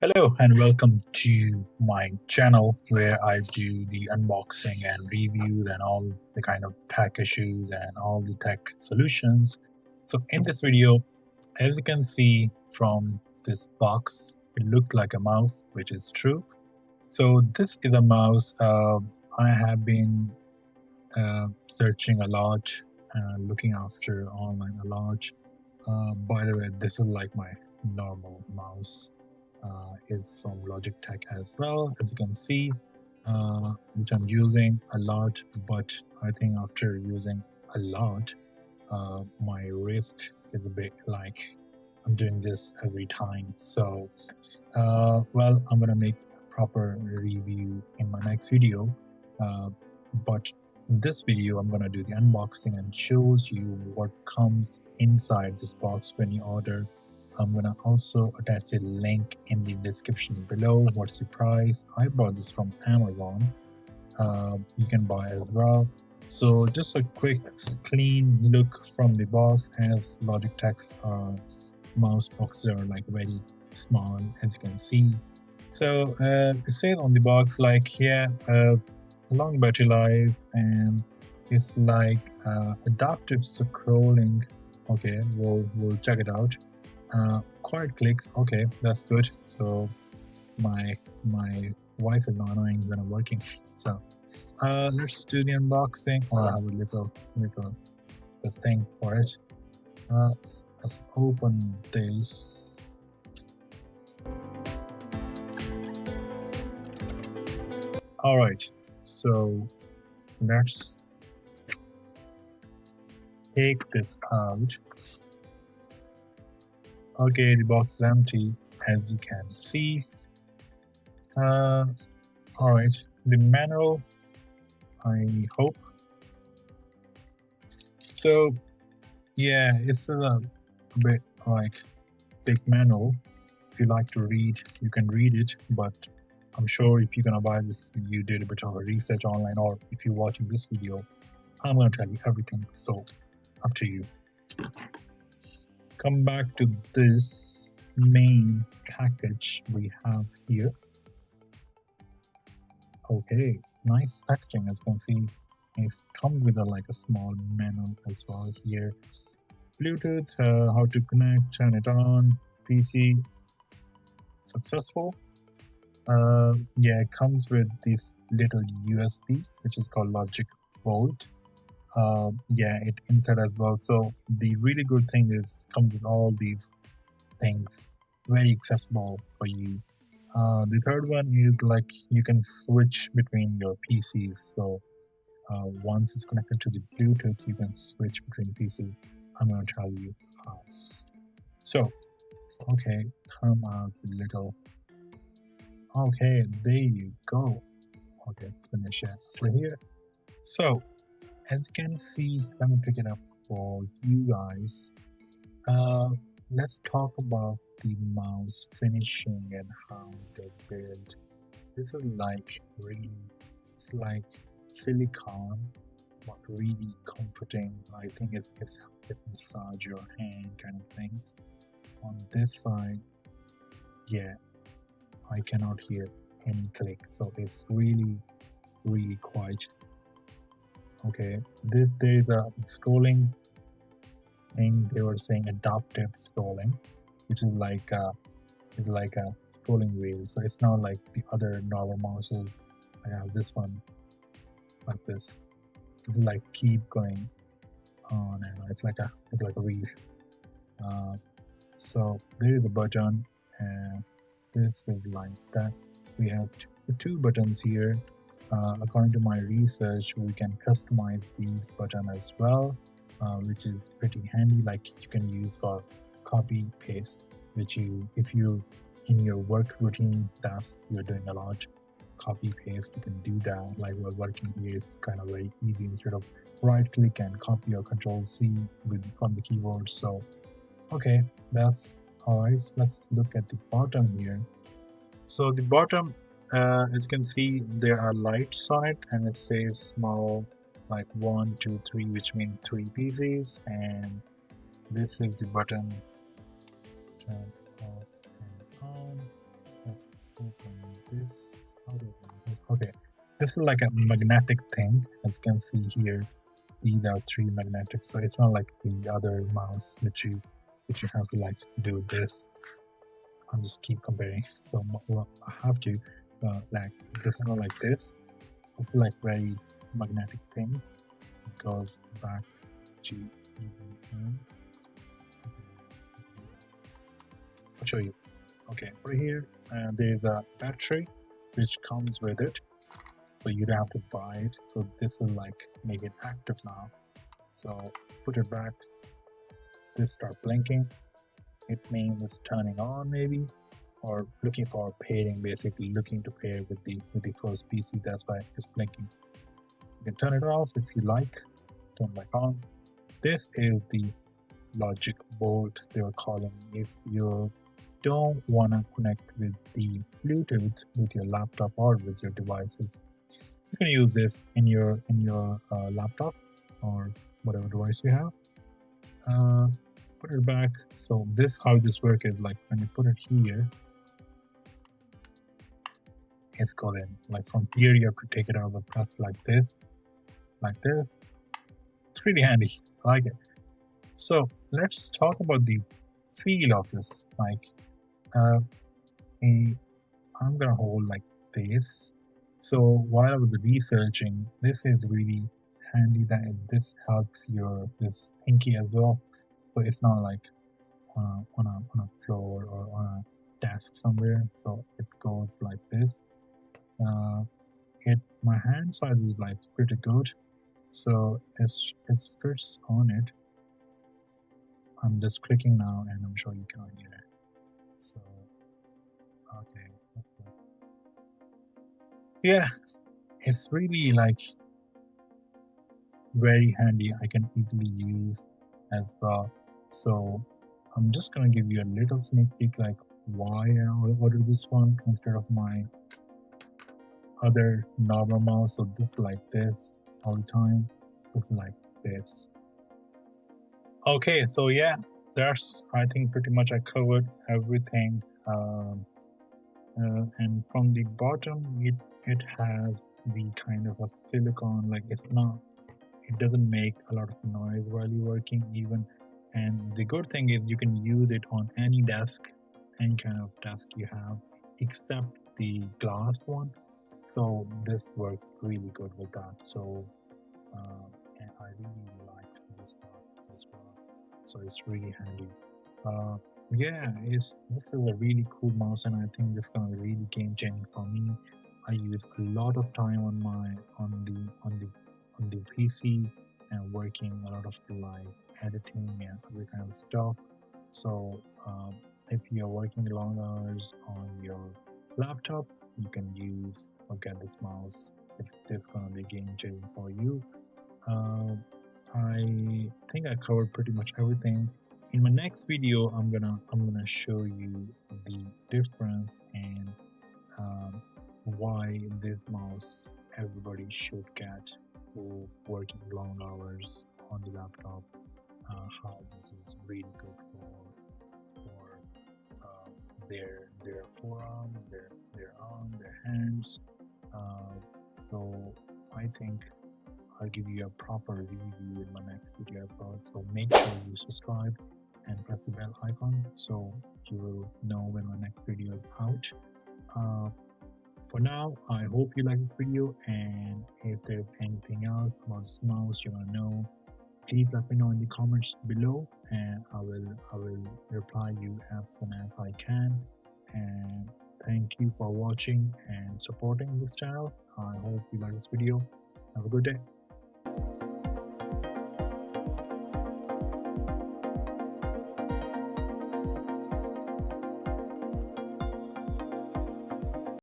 Hello and welcome to my channel where I do the unboxing and reviews and all the kind of tech issues and all the tech solutions. So in this video, as you can see from this box, it looked like a mouse, which is true. So this is a mouse I have been searching a lot, looking after online a lot. By the way, this is like my normal mouse. It's from Logitech as well, as you can see, which I'm using a lot. But I think after using a lot, my wrist is a bit like I'm doing this every time. So, well, I'm gonna make a proper review in my next video. But in this video, I'm gonna do the unboxing and shows you what comes inside this box when you order. I'm gonna also attach a link in the description below. What's the price? I bought this from Amazon. You can buy as well. So just a quick clean look from the box, as Logitech's mouse boxes are like very small, as you can see. So it says on the box like here, long battery life, and it's like adaptive scrolling. Okay, we'll check it out. Quiet clicks. Okay, that's good. So my wife is not knowing when I'm working. So let's do the unboxing. Oh, I have a little this thing for it. Let's open this. All right, so let's take this out. Okay, the box is empty, as you can see. All right, the manual, I hope. So yeah, it's a bit like big manual. If you like to read, you can read it, but I'm sure if you're gonna buy this, you did a bit of a research online, or if you're watching this video, I'm gonna tell you everything. So up to you. Come back to this main package we have here. Okay, nice packaging, as you can see. It comes with like a small menu as well here. Bluetooth, how to connect, turn it on, PC, successful. Yeah, it comes with this little USB, which is called Logic Volt. Yeah, it inside as well. So the really good thing is comes with all these things, very accessible for you. The third one is like you can switch between your PCs. So once it's connected to the Bluetooth, you can switch between PC. I'm gonna tell you how. So, okay, come out a little. Okay, there you go. Okay, finish it right here. So, as you can see, let me pick it up for you guys. Let's talk about the mouse finishing and how they build. This is like really, it's like silicone, but really comforting. I think it massage your hand kind of things. On this side, yeah, I cannot hear any click, so it's really quiet. Okay, there's a scrolling thing. They were saying adaptive scrolling, which is like a scrolling wheel. So it's not like the other normal mouses. I have this one like this. It's like keep going on, and it's like a wheel. So there is a button, and this is like that. We have two buttons here. According to my research, we can customize these buttons as well, which is pretty handy. Like you can use for copy paste, which if you in your work routine, that's you're doing a lot copy paste, you can do that. Like we're working here, it's kind of very easy. Instead of right click and copy or control C from the keyboard. So okay, that's all right. Let's look at the bottom here. So the bottom, as you can see, there are lights on it, and it says small, like 1, 2, 3, which means 3 pieces. And this is the button. Turn off and on. open this. How do I open this? Okay, this is like a magnetic thing. As you can see here, these are 3 magnetic, so it's not like the other mouse which you have to like do this. I'll just keep comparing. So I have to like this is not like this. It's like very magnetic things. It goes back to I'll show you. Okay, over here there's a battery which comes with it, so you don't have to buy it. So this will like make it active now. So put it back, this start blinking. It means it's turning on maybe, or looking for pairing, basically looking to pair with the first PC. That's why it's blinking. You can turn it off if you like, turn back on. This is the logic board they were calling. If you don't want to connect with the Bluetooth with your laptop or with your devices, you can use this in your laptop or whatever device you have. Put it back. So this, how this works is like when you put it here, it's got in. Like from here you have to take it out and press like this. It's pretty handy. I like it. So let's talk about the feel of this. Like I'm gonna hold like this. So while I was researching, this is really handy that this helps your this pinky as well. So it's not like on a floor or on a desk somewhere. So it goes like this. My hand size is like pretty good, so it's fits on it. I'm just clicking now, and I'm sure you can hear it. So okay. Yeah, it's really like very handy. I can easily use as well. So I'm just gonna give you a little sneak peek, like why I ordered this one instead of my other normal mouse. So this like this all the time, looks like this. Okay, so yeah, that's I think pretty much I covered everything. And from the bottom, it has the kind of a silicone, like it doesn't make a lot of noise while you're working even. And the good thing is you can use it on any desk, any kind of desk you have, except the glass one. So this works really good with that. So and I really like this part as well. So it's really handy. Yeah, this is a really cool mouse, and I think this is gonna be really game changing for me. I use a lot of time on the PC and working a lot of like editing and other kind of stuff. So if you're working long hours on your laptop, you can use or get this mouse. It's gonna be game changing for you. I think I covered pretty much everything. In my next video, I'm gonna show you the difference and why this mouse everybody should get who working long hours on the laptop. How this is really good for their forearm, their arm, their hands. So I think I'll give you a proper review in my next video upload. So make sure you subscribe and press the bell icon so you will know when my next video is out. For now, I hope you like this video, and if there's anything else about this mouse you want to know, please let me know in the comments below, and I will reply you as soon as I can. And thank you for watching and supporting this channel. I hope you like this video. Have a good day.